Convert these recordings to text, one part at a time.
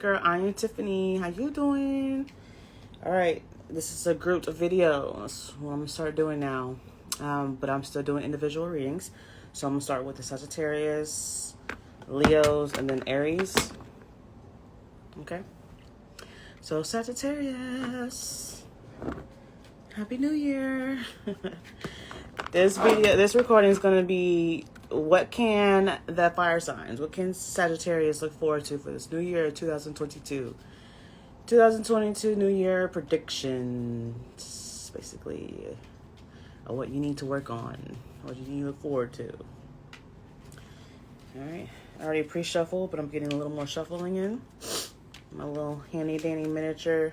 Girl, I.am.Tiffanee. How you doing? All right, this is a grouped video. That's what I'm gonna start doing now. But I'm still doing individual readings. So I'm gonna start with the Sagittarius, Leos, and then Aries. Okay. So Sagittarius, Happy New Year. This recording is gonna be what can the fire signs, what can Sagittarius look forward to for this new year, 2022. 2022 New Year predictions, basically, of what you need to work on, what you need to look forward to. All right, I already pre-shuffled, but I'm getting a little more shuffling in. My little handy-dandy miniature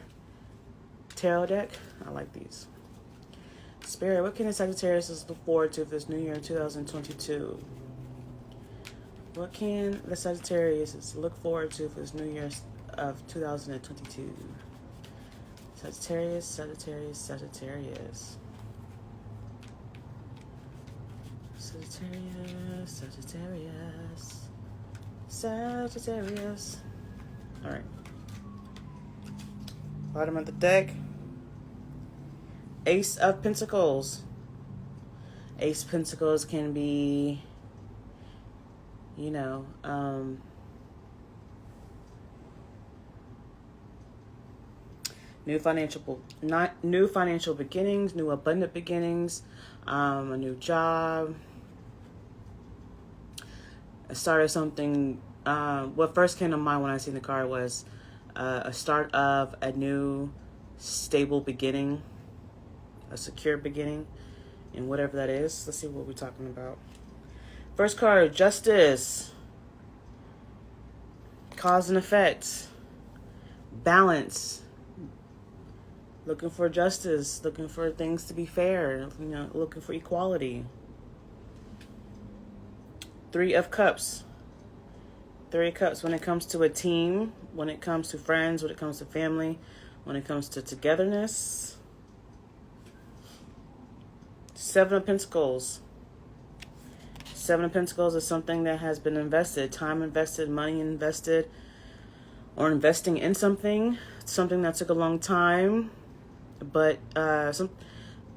tarot deck. I like these. Spirit, what can the Sagittarius look forward to for this new year in 2022? What can the Sagittarius look forward to for this new year of 2022? Sagittarius, Sagittarius, Sagittarius. Sagittarius, Sagittarius, Sagittarius. All right. Bottom of the deck. Ace of Pentacles. Ace of Pentacles can be, you know, new financial beginnings, new abundant beginnings, a new job. I started something. What first came to mind when I seen the card was a start of a new stable beginning, a secure beginning, and whatever that is. Let's see what we're talking about. First card, Justice, cause and effect, balance. Looking for justice, looking for things to be fair, you know, looking for equality. Three of Cups. Three of Cups when it comes to a team, when it comes to friends, when it comes to family, when it comes to togetherness. Seven of Pentacles. Seven of Pentacles is something that has been invested, time invested, money invested, or investing in something. Something that took a long time, but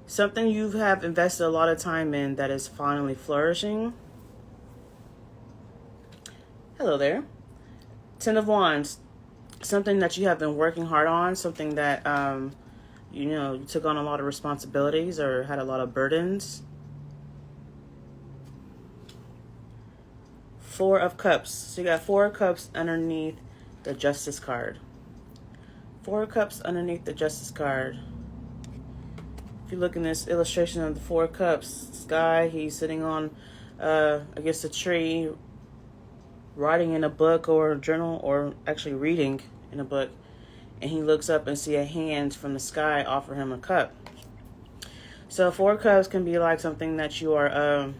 something you have invested a lot of time in that is finally flourishing. Hello there. Ten of Wands. Something that you have been working hard on, something that you took on a lot of responsibilities or had a lot of burdens. Four of Cups. So you got Four of Cups underneath the Justice card. Four of Cups underneath the Justice card. If you look in this illustration of the Four of Cups, this guy, he's sitting on, I guess, a tree, writing in a book or a journal, or actually reading in a book, and he looks up and see a hand from the sky offer him a cup. So Four of Cups can be like something that you are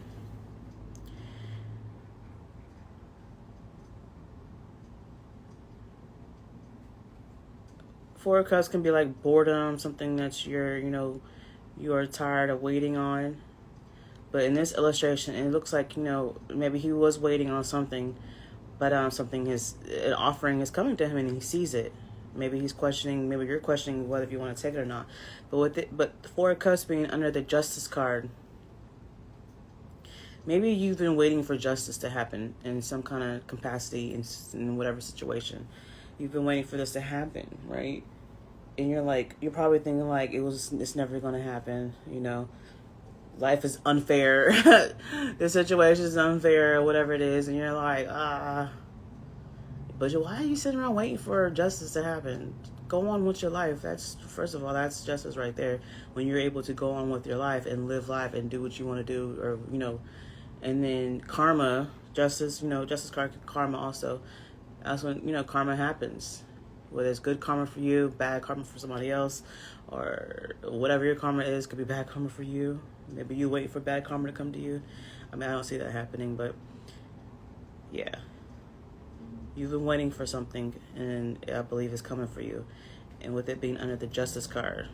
Four of Cups can be like boredom, something that you are tired of waiting on. But in this illustration, it looks like, maybe he was waiting on something, but an offering is coming to him and he sees it. Maybe he's questioning, maybe you're questioning whether you want to take it or not. But the Four of Cups being under the Justice card, maybe you've been waiting for justice to happen in some kind of capacity in whatever situation. You've been waiting for this to happen, right? And you're probably thinking like it's never going to happen, life is unfair. The situation is unfair or whatever it is. And you're like, but why are you sitting around waiting for justice to happen? Go on with your life. First of all, that's justice right there. When you're able to go on with your life and live life and do what you want to do, or, and then karma, justice, justice card, karma also. That's when, karma happens. Whether it's good karma for you, bad karma for somebody else, or whatever your karma is, could be bad karma for you. Maybe you wait for bad karma to come to you. I mean, I don't see that happening, but yeah. You've been waiting for something, and I believe it's coming for you. And with it being under the Justice card,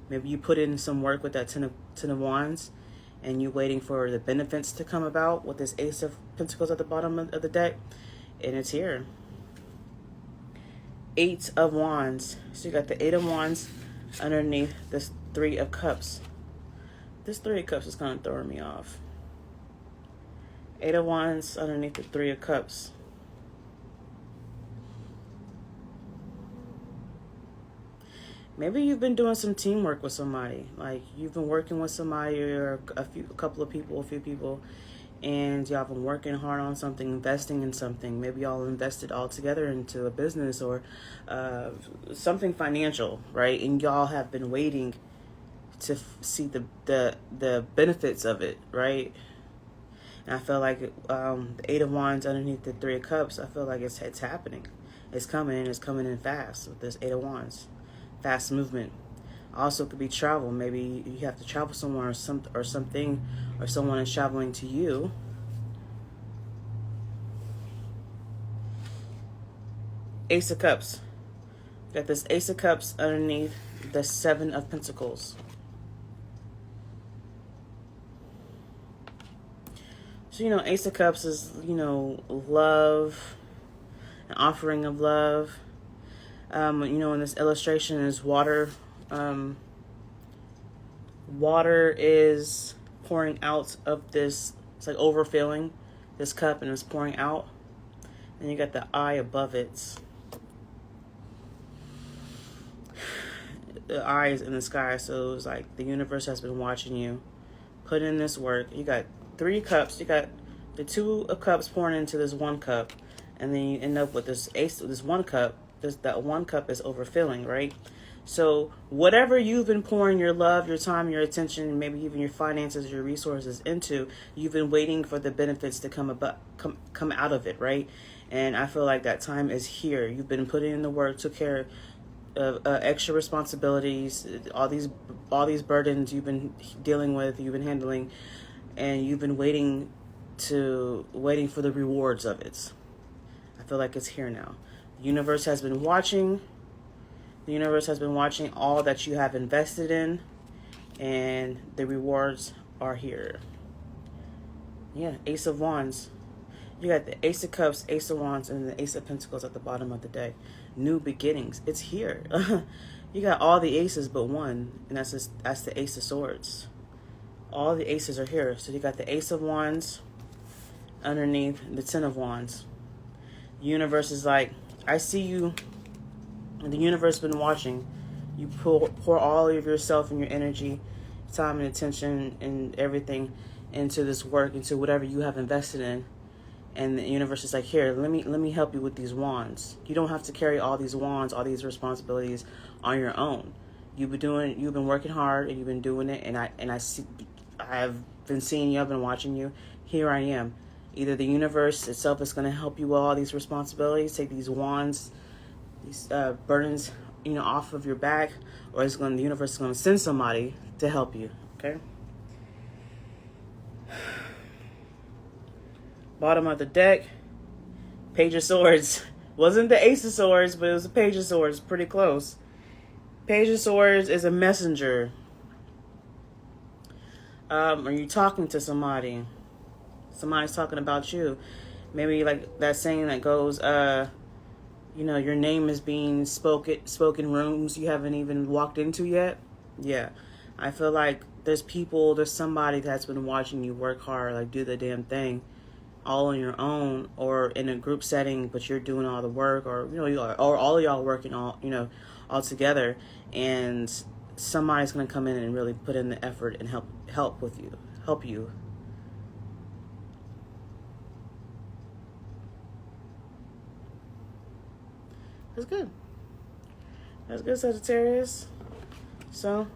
maybe you put in some work with that Ten of Wands, and you're waiting for the benefits to come about with this Ace of Pentacles at the bottom of the deck, and it's here. Eight of Wands. So you got the Eight of Wands underneath this Three of Cups. This Three of Cups is kind of throwing me off. Eight of Wands underneath the Three of Cups. Maybe you've been doing some teamwork with somebody. Like you've been working with somebody or a couple of people, a few people, and y'all been working hard on something, investing in something. Maybe y'all invested all together into a business or something financial, right? And y'all have been waiting to see the benefits of it, right? And I feel like the Eight of Wands underneath the Three of Cups, I feel like it's happening. It's coming in fast with this Eight of Wands. Fast movement. Also could be travel. Maybe you have to travel somewhere or something, or someone is traveling to you. Ace of Cups. Got this Ace of Cups underneath the Seven of Pentacles. So, Ace of Cups is, love, an offering of love. In this illustration is water. Water is pouring out of this, it's like overfilling this cup and it's pouring out. And you got the eye above it. The eye is in the sky, so it's like the universe has been watching you put in this work. You got three cups. You got the Two of Cups pouring into this one cup, and then you end up with this ace, this one cup. That one cup is overfilling, right? So whatever you've been pouring your love, your time, your attention, maybe even your finances, your resources into, you've been waiting for the benefits to come out of it, right? And I feel like that time is here. You've been putting in the work, took care of extra responsibilities, all these burdens you've been dealing with, you've been handling, and you've been waiting for the rewards of it. I feel like it's here now. The universe has been watching. The universe has been watching all that you have invested in, and the rewards are here. Yeah, Ace of Wands. You got the Ace of Cups, Ace of Wands, and the Ace of Pentacles at the bottom of the deck. New beginnings. It's here. You got all the aces but one, and that's the Ace of Swords. All the aces are here. So you got the Ace of Wands underneath the Ten of Wands. The universe is like, I see you. The universe has been watching. You pour all of yourself and your energy, time and attention and everything into this work, into whatever you have invested in. And the universe is like, here, let me help you with these wands. You don't have to carry all these wands, all these responsibilities on your own. You've been working hard and you've been doing it, and I've been seeing you, I've been watching you. Here I am. Either the universe itself is going to help you with all these responsibilities, take these wands, these burdens, off of your back, or the universe is going to send somebody to help you. Okay. Bottom of the deck, Page of Swords. Wasn't the Ace of Swords, but it was the Page of Swords. Pretty close. Page of Swords is a messenger. Are you talking to somebody? Somebody's talking about you. Maybe like that saying that goes, your name is being spoken rooms you haven't even walked into yet. Yeah. I feel like there's somebody that's been watching you work hard, like do the damn thing all on your own or in a group setting, but you're doing all the work, or or all of y'all working all together, and somebody's going to come in and really put in the effort and help you. That's good. That's good, Sagittarius. So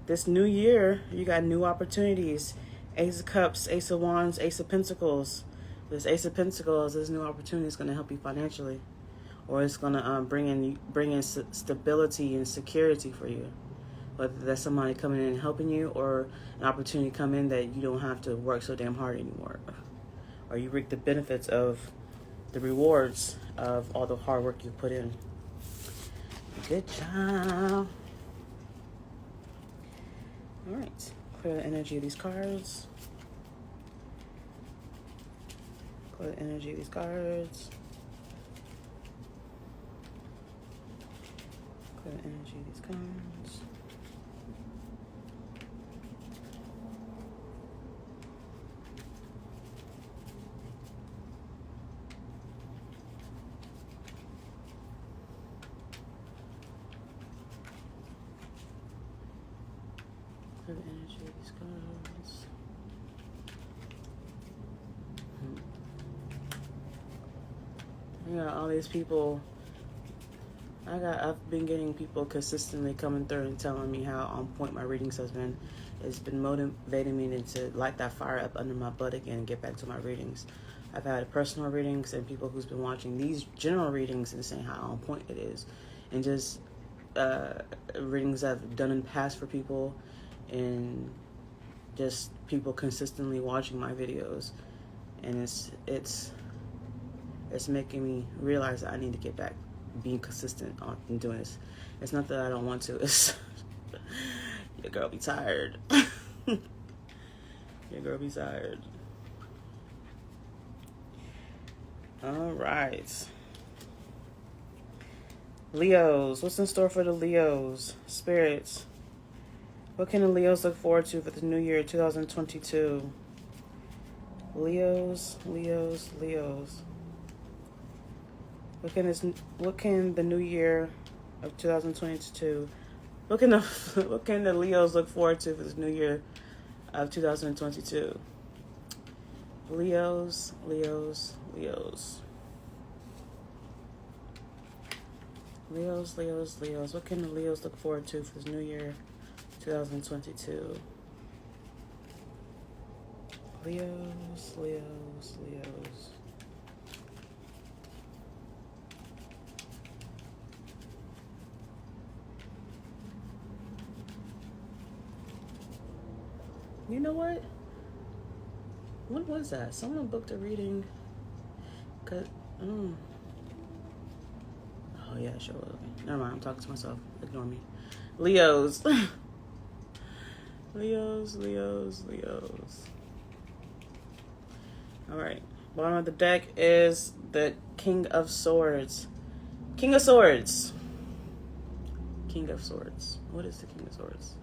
this new year, you got new opportunities. Ace of Cups, Ace of Wands, Ace of Pentacles. This Ace of Pentacles, this new opportunity is going to help you financially, or it's going to bring in stability and security for you. Whether that's somebody coming in and helping you, or an opportunity come in that you don't have to work so damn hard anymore, or you reap the benefits of the rewards of all the hard work you put in. Good job. All right. Clear the energy of these cards. Clear the energy of these cards. The energy of these cards. The energy of these cards. Yeah, all these people. I've been getting people consistently coming through and telling me how on point my readings has been. It's been motivating me to light that fire up under my butt again and get back to my readings. I've had personal readings and people who's been watching these general readings and saying how on point it is. And just readings I've done in the past for people, and just people consistently watching my videos. And it's making me realize that I need to get back being consistent on doing this. It's not that I don't want to. It's your girl be tired. Your girl be tired. All right, Leos. What's in store for the Leos? Spirits. What can the Leos look forward to for the new year 2022? Leos. What can the new year of 2022? What can the Leos look forward to for this new year of 2022? Leos. What can the Leos look forward to for this new year 2022? Leos. You know what? When was that? Someone booked a reading. Oh yeah, sure. Never mind. I'm talking to myself. Ignore me. Leos. Leos. All right. Bottom of the deck is the King of Swords. King of Swords. What is the King of Swords?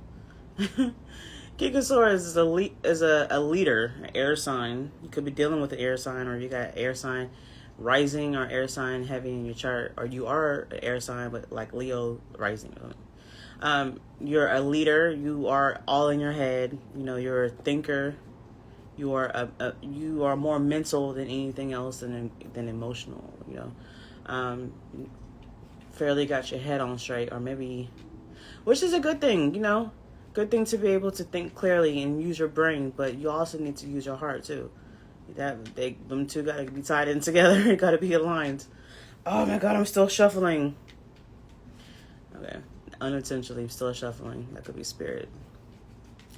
King of Swords is a leader, an air sign. You could be dealing with an air sign, or you got air sign rising or air sign heavy in your chart, or you are an air sign, but like Leo rising. You're a leader. You are all in your head. You know, you're a thinker. You are you are more mental than anything else than emotional. You know, fairly got your head on straight, or maybe, which is a good thing. You know. Good thing to be able to think clearly and use your brain, but you also need to use your heart too. Them two gotta be tied in together. It gotta be aligned. Oh my God, I'm still shuffling. Okay, unintentionally, I'm still shuffling. That could be spirit.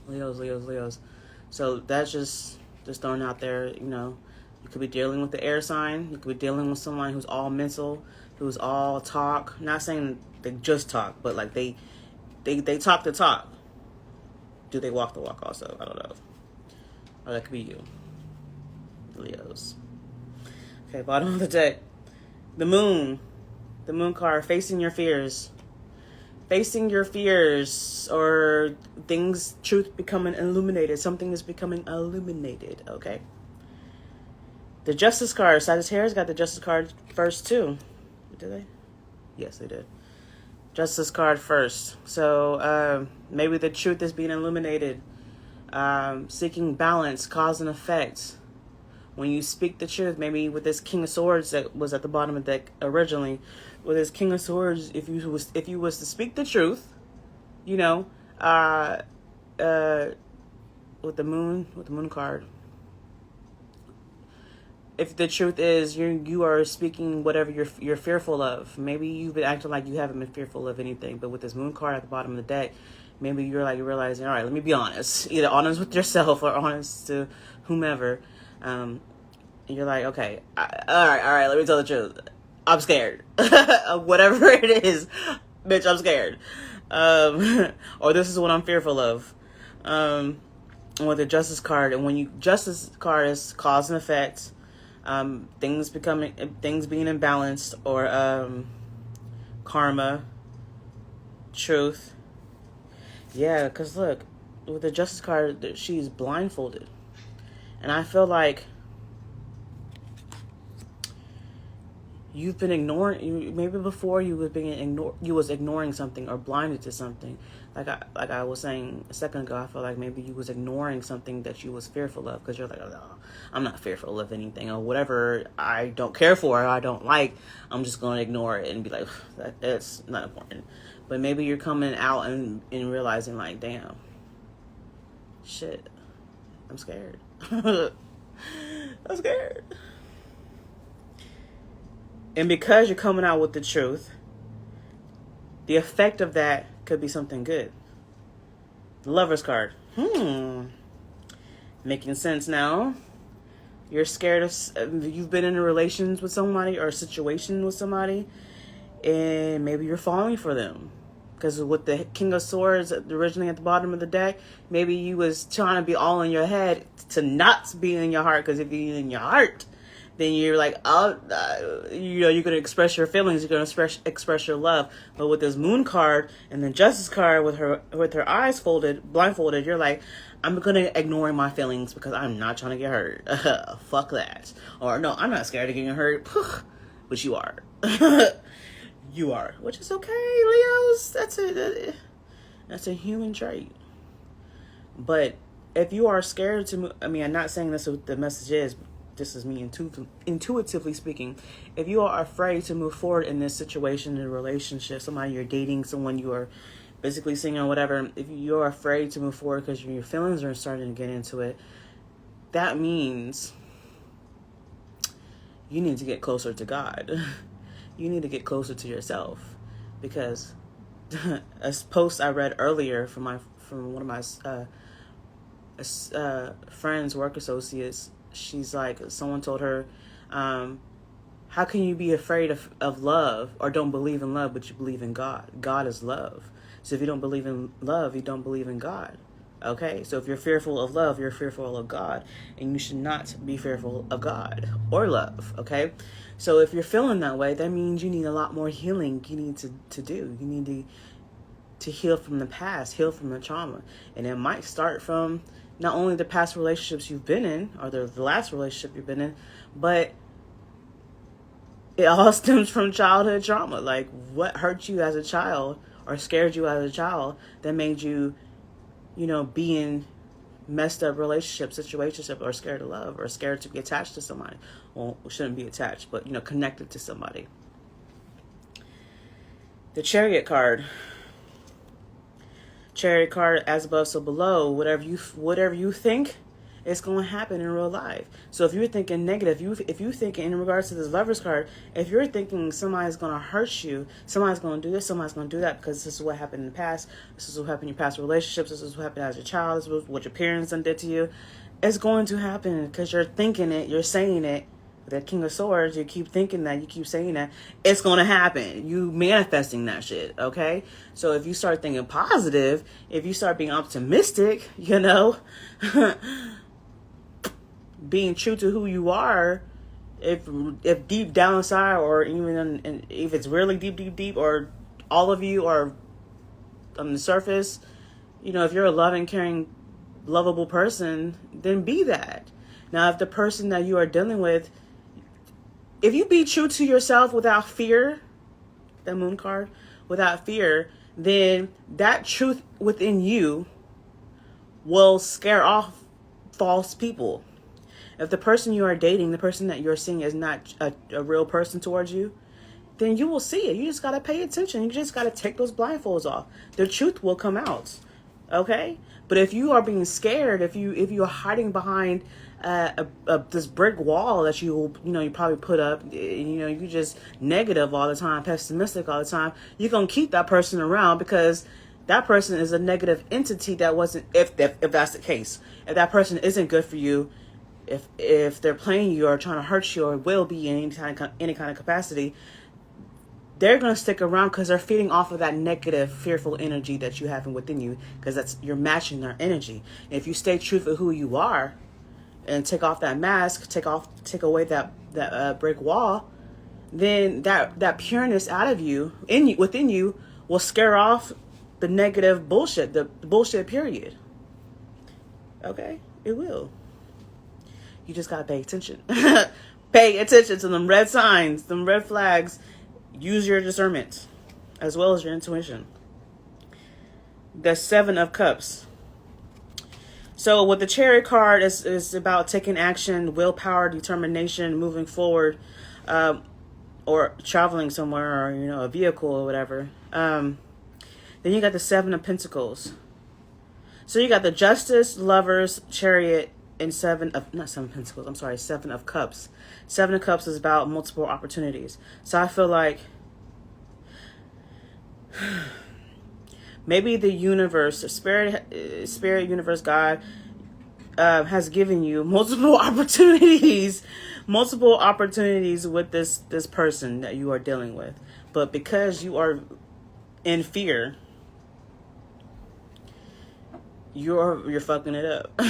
Leos. So that's just throwing out there. You know, you could be dealing with the air sign. You could be dealing with someone who's all mental, who's all talk. Not saying they just talk, but like they talk the talk. Do they walk the walk also? I don't know. Or that could be you. Leos. Okay, bottom of the deck. The moon. The moon card. Facing your fears. Facing your fears, or truth becoming illuminated. Something is becoming illuminated, okay? The Justice card. Sagittarius got the Justice card first too. Did they? Yes, they did. Justice card first. So maybe the truth is being illuminated. Seeking balance, cause and effect. When you speak the truth, maybe with this King of Swords that was at the bottom of the deck originally, with this King of Swords, if you was to speak the truth, you know, with the moon card. If the truth is you are speaking whatever you're fearful of. Maybe you've been acting like you haven't been fearful of anything, but with this moon card at the bottom of the deck, maybe you're like realizing, all right, let me be honest. Either honest with yourself or honest to whomever. And you're like, okay, all right, let me tell the truth. I'm scared. Whatever it is, bitch, I'm scared. Or this is what I'm fearful of. With the Justice card, and when Justice card is cause and effect. Things being imbalanced, or karma, Truth. Yeah, because look, with the Justice card, she's blindfolded. And I feel like you've been ignoring. Maybe before you was ignoring something or blinded to something. Like I was saying a second ago, I feel like maybe you was ignoring something that you was fearful of, because you're like, oh, I'm not fearful of anything, or whatever I don't care for or I don't like, I'm just going to ignore it and be like, that's not important. But maybe you're coming out and realizing like, damn, shit, I'm scared. I'm scared. And because you're coming out with the truth, the effect of that could be something good. The Lover's card. Making sense now. You're scared of, you've been in a relations with somebody or a situation with somebody, and maybe you're falling for them. Because with the King of Swords originally at the bottom of the deck, maybe you was trying to be all in your head to not be in your heart. Because if you're in your heart, then you're like, oh, you're going to express your feelings. You're going to express your love. But with this Moon card and the Justice card with her eyes blindfolded, you're like, I'm going to ignore my feelings because I'm not trying to get hurt. Fuck that. Or no, I'm not scared of getting hurt. But you are. You are. Which is okay, Leos. That's a human trait. But if you are scared to move, I mean, I'm not saying this is what the message is. This is me intuitively speaking. If you are afraid to move forward in this situation, in a relationship, somebody you're dating, someone you are basically seeing or whatever, if you're afraid to move forward because your feelings are starting to get into it, that means you need to get closer to God. You need to get closer to yourself, because a post I read earlier from one of my friends, work associates. She's like, someone told her, how can you be afraid of love, or don't believe in love, but you believe in God? God is love. So if you don't believe in love, you don't believe in God. Okay? So if you're fearful of love, you're fearful of God. And you should not be fearful of God or love. Okay? So if you're feeling that way, that means you need a lot more healing you need to do. You need to heal from the past, heal from the trauma. And it might start from not only the past relationships you've been in, or the last relationship you've been in, but it all stems from childhood trauma. Like, what hurt you as a child or scared you as a child that made you, be in messed up relationships, situationship, or scared of love, or scared to be attached to somebody. Well, we shouldn't be attached, but, connected to somebody. The Chariot card. Chariot card, as above, so below. Whatever you think is going to happen in real life. So if you're thinking negative, if you think in regards to this Lover's card, if you're thinking somebody's going to hurt you, somebody's going to do this, somebody's going to do that, because this is what happened in the past, this is what happened in your past relationships, this is what happened as a child, this is what your parents done did to you, it's going to happen because you're thinking it, you're saying it. That King of Swords, you keep thinking that, you keep saying that, it's going to happen. You manifesting that shit, okay? So if you start thinking positive, if you start being optimistic, being true to who you are, if deep down inside, or even if it's really deep, or all of you are on the surface, if you're a loving, caring, lovable person, then be that. Now, if the person that you are dealing with, if you be true to yourself without fear, that Moon card, without fear, then that truth within you will scare off false people. If the person you are dating, the person that you're seeing is not a real person towards you, then you will see it. You just got to pay attention. You just got to take those blindfolds off. The truth will come out. Okay? But if you are being scared, if you're hiding behind this brick wall that you probably put up, you just negative all the time, pessimistic all the time, you're going to keep that person around, because that person is a negative entity that wasn't, if that's the case, if that person isn't good for you, if they're playing you or trying to hurt you, or will be in any kind of capacity, they're going to stick around because they're feeding off of that negative, fearful energy that you have within you, because you're matching their energy. And if you stay true to who you are and take off that mask, take away that brick wall, then that pureness out of you, within you, will scare off the negative bullshit, the bullshit period. Okay? It will. You just gotta pay attention. Pay attention to them red signs, them red flags. Use your discernment as well as your intuition. The Seven of Cups. So with the Chariot card, is about taking action, willpower, determination, moving forward, or traveling somewhere, or a vehicle or whatever. Then you got the Seven of Pentacles. So you got the Justice, Lovers, Chariot, and Seven of Cups. Seven of Cups is about multiple opportunities. So I feel like maybe the universe, spirit universe, God, has given you multiple opportunities with this person that you are dealing with. But because you are in fear, you're fucking it up.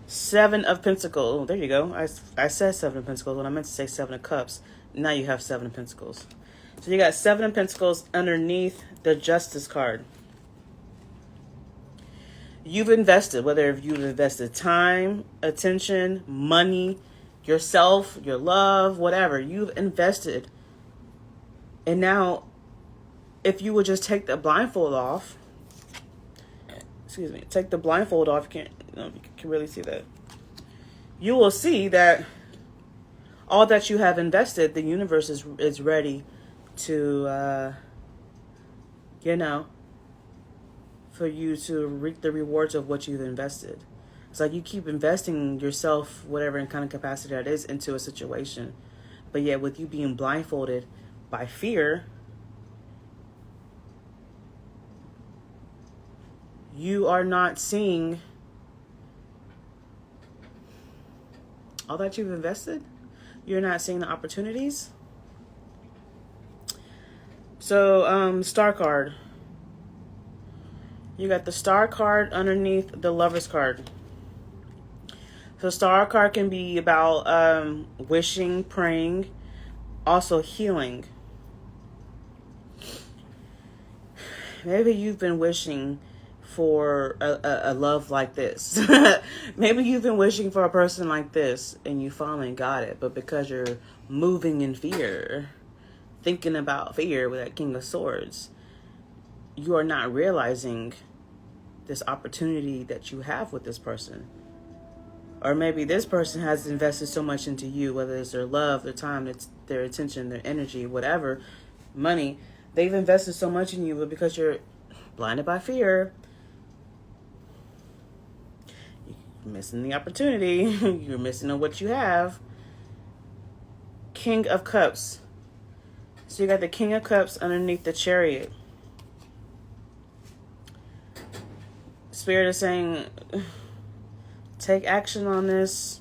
Seven of Pentacles. There you go. I said Seven of Pentacles when I meant to say Seven of Cups. Now you have Seven of Pentacles. So you got Seven of Pentacles underneath the Justice card. You've invested, whether you've invested time, attention, money, yourself, your love, whatever. You've invested. And now, if you would just take the blindfold off, take the blindfold off, you can really see that. You will see that all that you have invested, the universe is ready to, for you to reap the rewards of what you've invested. It's like you keep investing yourself, whatever in kind of capacity that is, into a situation. But yet with you being blindfolded by fear, you are not seeing all that you've invested. You're not seeing the opportunities. So, Star card. You got the Star card underneath the Lovers card. So Star card can be about wishing, praying, also healing. Maybe you've been wishing for a love like this. Maybe you've been wishing for a person like this and you finally got it. But because you're moving in fear, thinking about fear with that King of Swords, you are not realizing this opportunity that you have with this person. Or maybe this person has invested so much into you, whether it's their love, their time, their attention, their energy, whatever, money. They've invested so much in you, but because you're blinded by fear, you're missing the opportunity. You're missing on what you have. King of Cups. So you got the King of Cups underneath the Chariot. Spirit is saying, take action on this.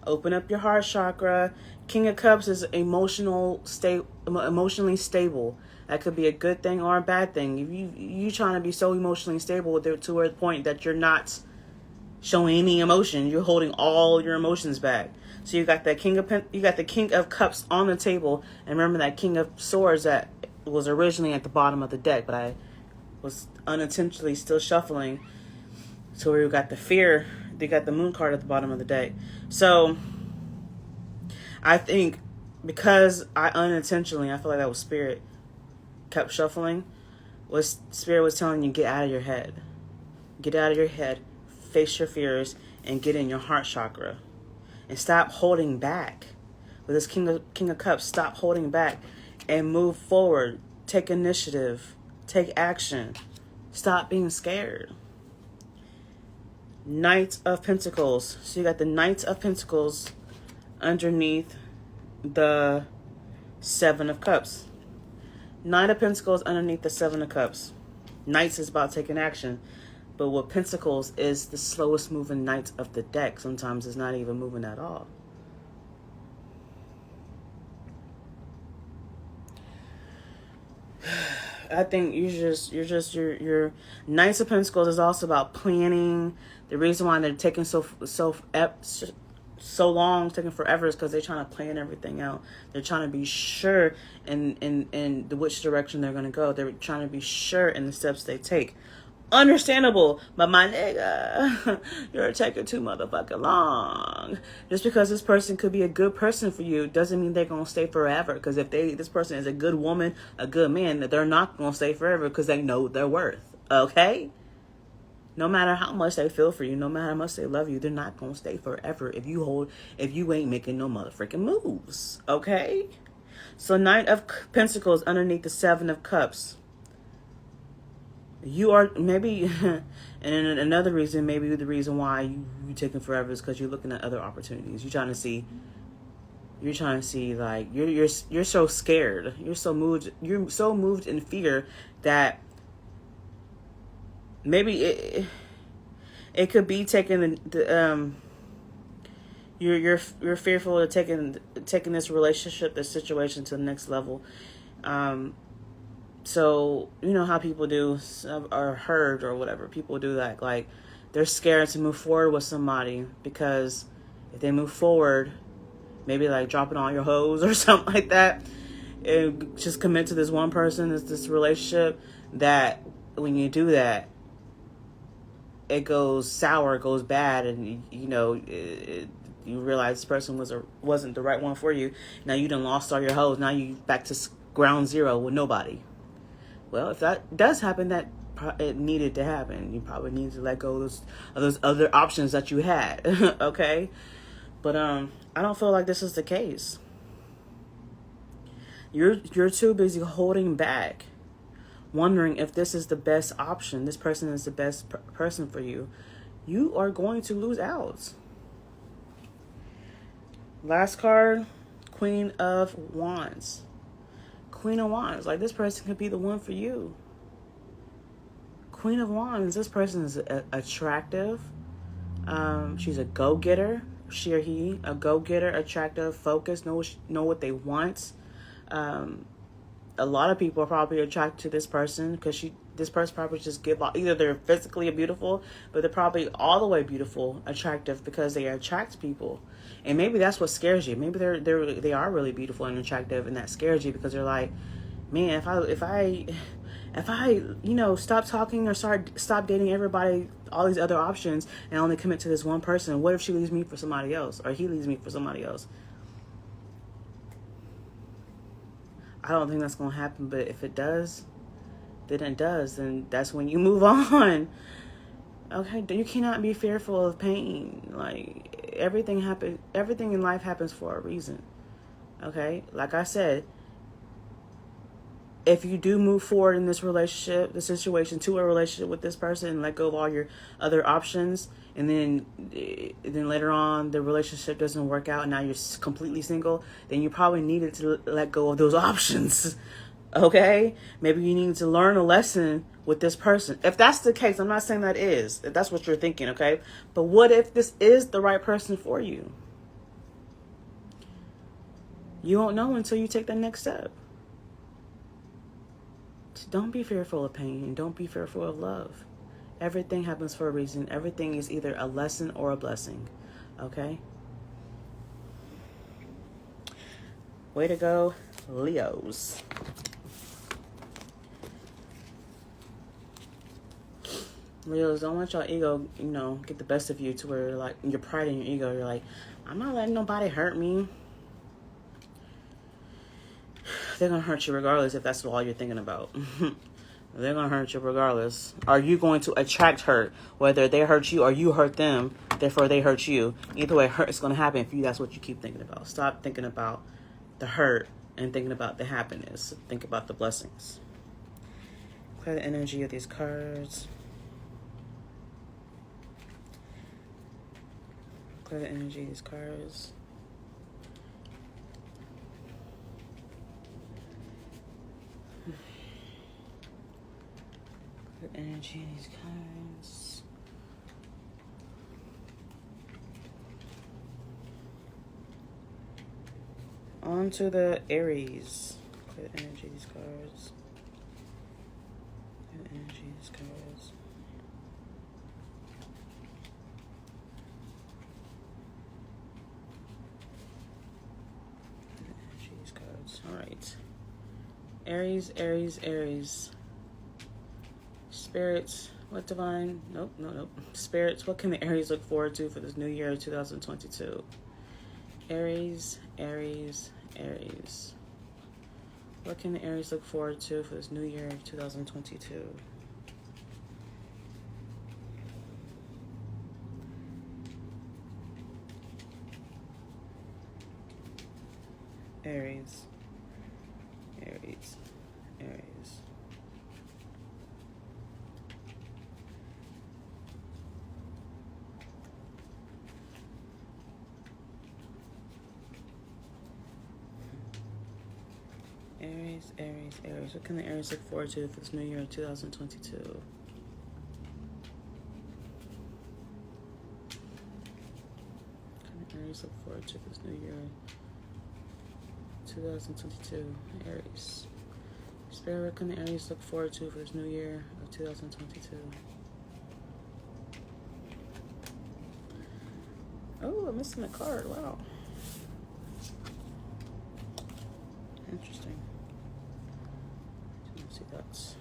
Open up your heart chakra. King of Cups is emotionally stable. That could be a good thing or a bad thing. If you trying to be so emotionally stable to a point that you're not showing any emotion, you're holding all your emotions back. So you got the King of Cups on the table, and remember that King of Swords that was originally at the bottom of the deck, but I was unintentionally still shuffling. So we got the fear. They got the Moon card at the bottom of the deck. So I think because I feel like that was Spirit, kept shuffling, Spirit was telling you, get out of your head. Get out of your head, face your fears, and get in your heart chakra. And stop holding back. With this King of Cups, stop holding back and move forward. Take initiative. Take action. Stop being scared. Knight of Pentacles. So you got the Knight of Pentacles underneath the Seven of Cups. Knight of Pentacles underneath the Seven of Cups. Knights is about taking action. But with Pentacles is the slowest moving Knight of the deck. Sometimes it's not even moving at all. I think your Knights of Pentacles is also about planning. The reason why they're taking so so long, taking forever, is because they're trying to plan everything out. They're trying to be sure in which direction they're going to go. They're trying to be sure in the steps they take. Understandable, but my nigga, you're taking too motherfucking long. Just because this person could be a good person for you doesn't mean they're gonna stay forever. Because if this person is a good woman, a good man, they're not gonna stay forever because they know their worth. Okay? No matter how much they feel for you, no matter how much they love you, they're not gonna stay forever if you ain't making no motherfucking moves. Okay? So Knight of Pentacles underneath the Seven of Cups. You are maybe, and another reason, maybe the reason why you taking forever is because you're looking at other opportunities. You're trying to see like you're so scared. You're so moved in fear that maybe it could be taking you're fearful of taking this relationship, this situation to the next level. So, you know how people do, or heard or whatever, people do that. Like, they're scared to move forward with somebody because if they move forward, maybe like dropping all your hoes or something like that, and just commit to this one person, this relationship, that when you do that, it goes sour, it goes bad, and you realize this person wasn't the right one for you. Now you done lost all your hoes. Now you back to ground zero with nobody. Well, if that does happen, that it needed to happen. You probably need to let go of those other options that you had. Okay? But I don't feel like this is the case. You're too busy holding back, wondering if this is the best option, this person is the best person for you. You are going to lose out. Last card, Queen of Wands. Queen of Wands, like this person could be the one for you. Queen of Wands, this person is attractive. She's a go-getter. She or he, a go-getter, attractive, focused, know what they want. A lot of people are probably attracted to this person because this person probably just give off, either they're physically beautiful, but they're probably all the way beautiful, attractive, because they attract people. And maybe that's what scares you. Maybe they are really beautiful and attractive, and that scares you because they're like, man, if I stop talking or stop dating everybody, all these other options, and only commit to this one person, what if she leaves me for somebody else, or he leaves me for somebody else? I don't think that's going to happen, but if it does, then it does. Then that's when you move on. Okay, you cannot be fearful of pain. Like, everything in life happens for a reason. Okay, like I said, if you do move forward in this relationship, the situation, to a relationship with this person, and let go of all your other options, and then later on the relationship doesn't work out and now you're completely single, then you probably needed to let go of those options. Okay, maybe you need to learn a lesson with this person. If that's the case, I'm not saying if that's what you're thinking. Okay, but what if this is the right person for you? You won't know until you take the next step. Don't be fearful of pain. Don't be fearful of love. Everything happens for a reason. Everything is either a lesson or a blessing. Okay? Way to go, Leos. Leos, don't let your ego, get the best of you to where, like, your pride and your ego, you're like, I'm not letting nobody hurt me. They're going to hurt you regardless if that's all you're thinking about. They're going to hurt you regardless. Are you going to attract hurt? Whether they hurt you or you hurt them, therefore they hurt you. Either way, hurt is going to happen if that's what you keep thinking about. Stop thinking about the hurt and thinking about the happiness. Think about the blessings. Clear the energy of these cards. Clear the energy of these cards. The energy in these cards. On to the Aries. Clear the energy of these cards. Clear the energy of these cards. All right. Aries, Aries, Aries. Spirits, what divine? Nope. Spirits, what can the Aries look forward to for this new year of 2022? Aries, Aries, Aries. What can the Aries look forward to for this new year of 2022? Aries, Aries, Aries. Aries, Aries, Aries. What can the Aries look forward to for this new year of 2022? What can the Aries look forward to for this new year 2022? Aries. Spirit, what can the Aries look forward to for this new year of 2022? Oh, I'm missing a card. Wow. Interesting. Let's see, that's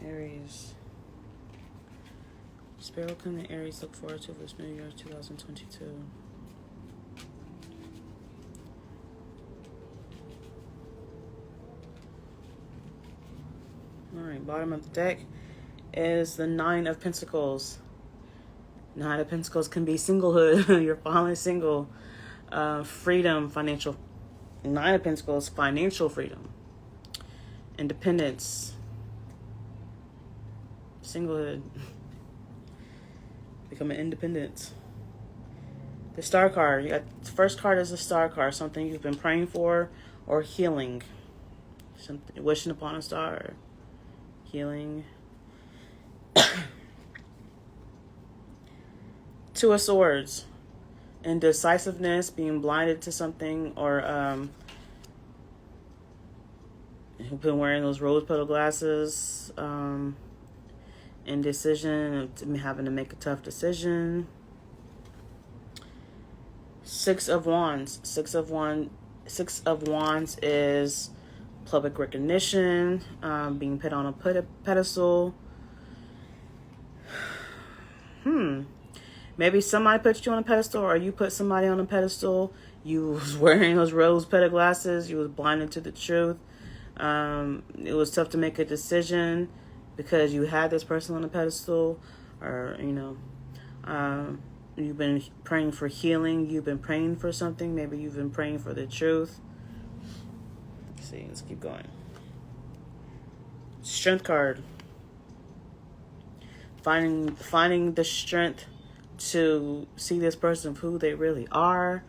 Aries. Spirit, what can the Aries look forward to for this new year of 2022? All right, bottom of the deck is the Nine of Pentacles. Nine of Pentacles can be singlehood. You're finally single. Freedom, financial. Nine of Pentacles, financial freedom. Independence. Singlehood. Becoming independent. The Star card. You got, the first card is the Star card. Something you've been praying for or healing. Something, wishing upon a star. Healing. Two of Swords. Indecisiveness, being blinded to something, or you've been wearing those rose-petal glasses. Indecision, having to make a tough decision. Six of Wands. Six of Wands is public recognition, being put on a pedestal. Maybe somebody put you on a pedestal, or you put somebody on a pedestal. You was wearing those rose-petal glasses. You was blinded to the truth. It was tough to make a decision because you had this person on a pedestal, or, you know, you've been praying for healing. You've been praying for something. Maybe you've been praying for the truth. Let's see. Let's keep going. Strength card. Finding the strength to see this person for who they really are,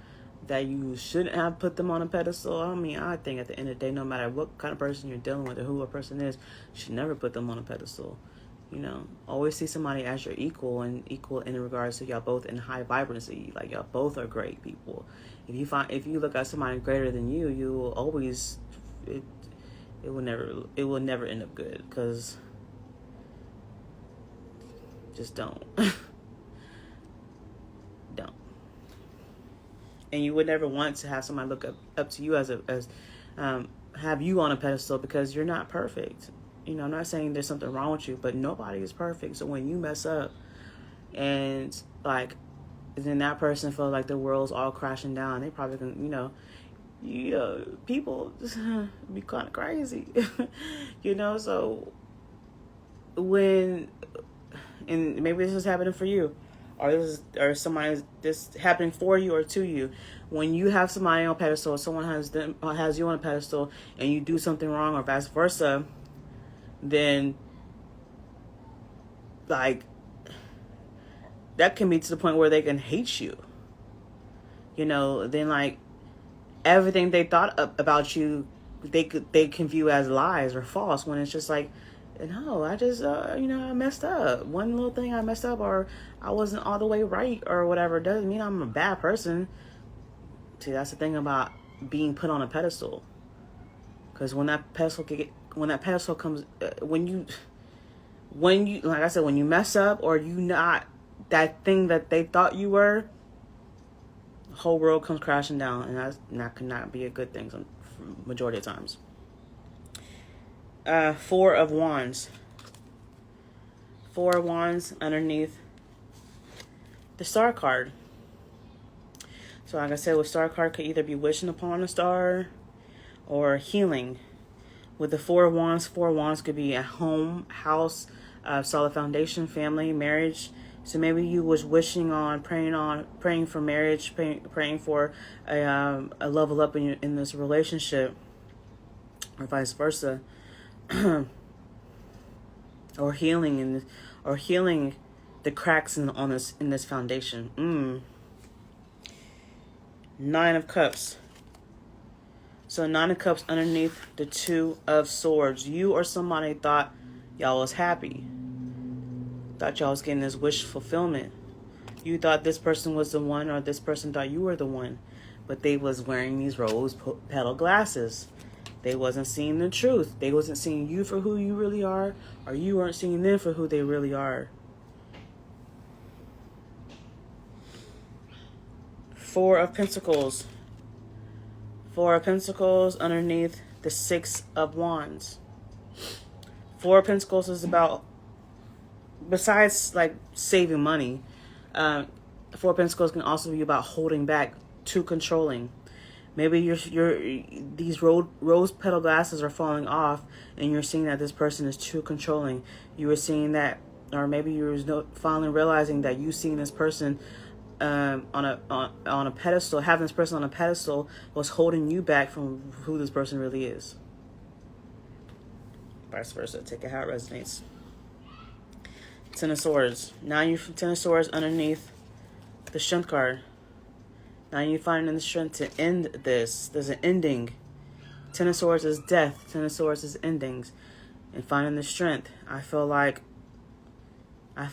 that you shouldn't have put them on a pedestal. I mean, I think at the end of the day, no matter what kind of person you're dealing with or who a person is, you should never put them on a pedestal. You know, always see somebody as your equal, and equal in regards to y'all both in high vibrancy. Like, y'all both are great people. If you look at somebody greater than you, you will always, it will never end up good, because just don't. Don't. And you would never want to have somebody look up to you as have you on a pedestal, because you're not perfect. You know, I'm not saying there's something wrong with you, but nobody is perfect. So when you mess up, and like, then that person feels like the world's all crashing down, they probably can, people be kind of crazy. So when, and maybe this is happening for you, or somebody, this happening for you or to you, when you have somebody on a pedestal, or someone has you on a pedestal, and you do something wrong, or vice versa, then like, that can be to the point where they can hate you. Then like, everything they thought about you, they can view as lies or false, when it's just like, no, I just, I messed up. One little thing I messed up, or I wasn't all the way right, or whatever, doesn't mean I'm a bad person. See, that's the thing about being put on a pedestal. Because when that pedestal comes, when you, like I said, when you mess up, or you not that thing that they thought you were, whole world comes crashing down, and that cannot be a good thing majority of times. Four of Wands. Four of Wands underneath the Star card. So like I said, with Star card could either be wishing upon a star or healing. With the Four of Wands could be a home, house, solid foundation, family, marriage. So maybe you was wishing on, praying for marriage, praying for a level up in this relationship, or vice versa, or healing the cracks in this foundation. Nine of Cups. So Nine of Cups underneath the Two of Swords. You or somebody thought y'all was happy. Thought y'all was getting this wish fulfillment. You thought this person was the one, or this person thought you were the one. But they was wearing these rose petal glasses. They wasn't seeing the truth. They wasn't seeing you for who you really are, or you weren't seeing them for who they really are. Four of Pentacles. Four of Pentacles underneath the Six of Wands. Four of Pentacles is about, besides like saving money, Four of Pentacles can also be about holding back, too controlling. Maybe these rose petal glasses are falling off, and you're seeing that this person is too controlling. You were seeing that, or maybe you were finally realizing that you seeing this person on a pedestal, having this person on a pedestal was holding you back from who this person really is. Vice versa. Take it how it resonates. Ten of Swords. Now you're Ten of Swords underneath the Strength card. Now you're finding the strength to end this. There's an ending. Ten of Swords is death. Ten of Swords is endings. And finding the strength. I feel like I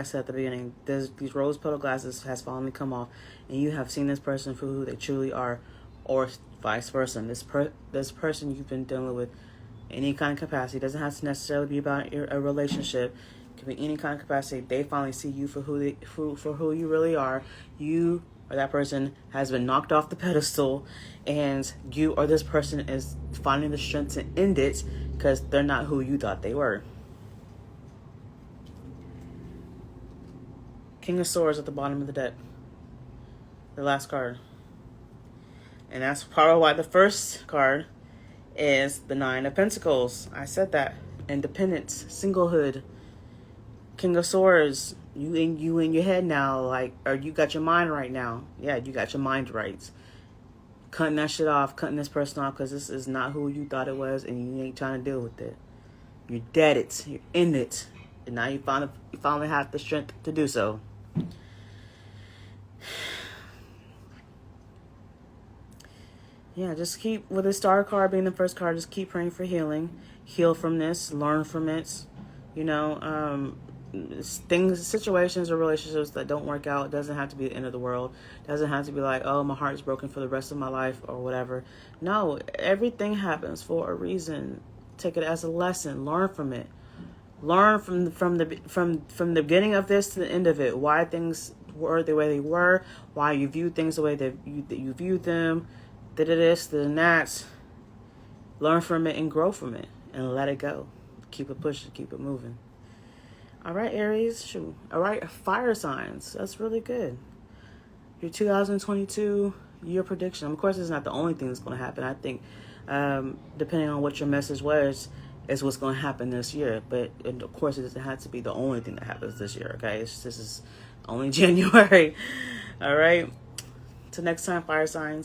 said at the beginning, these rose petal glasses has finally come off, and you have seen this person for who they truly are, or vice versa. This person you've been dealing with, any kind of capacity, doesn't have to necessarily be about a relationship. It can be any kind of capacity. They finally see you for who you really are. You or that person has been knocked off the pedestal, and you or this person is finding the strength to end it because they're not who you thought they were. King of Swords at the bottom of the deck. The last card. And that's probably why the first card is the Nine of Pentacles. I said that. Independence. Singlehood. King of Swords. You in your head now. Or you got your mind right now. Yeah, you got your mind right. Cutting that shit off. Cutting this person off because this is not who you thought it was, and you ain't trying to deal with it. You're dead it. You're in it. And now you finally have the strength to do so. Yeah, just keep, with the Star card being the first card, just keep praying for healing. Heal from this, learn from it. Situations or relationships that don't work out, doesn't have to be the end of the world. Doesn't have to be like, oh, my heart's broken for the rest of my life or whatever. No, everything happens for a reason. Take it as a lesson. Learn from it. Learn from the beginning of this to the end of it. Why things were the way they were. Why you view things the way that you viewed them. This, that. Learn from it and grow from it. And let it go. Keep it pushing. Keep it moving. All right, Aries. Shoot. All right, fire signs. That's really good. Your 2022 year prediction. Of course, it's not the only thing that's going to happen. I think depending on what your message was, is what's going to happen this year. But of course, it doesn't have to be the only thing that happens this year. Okay, this is only January. All right. Till next time, fire signs.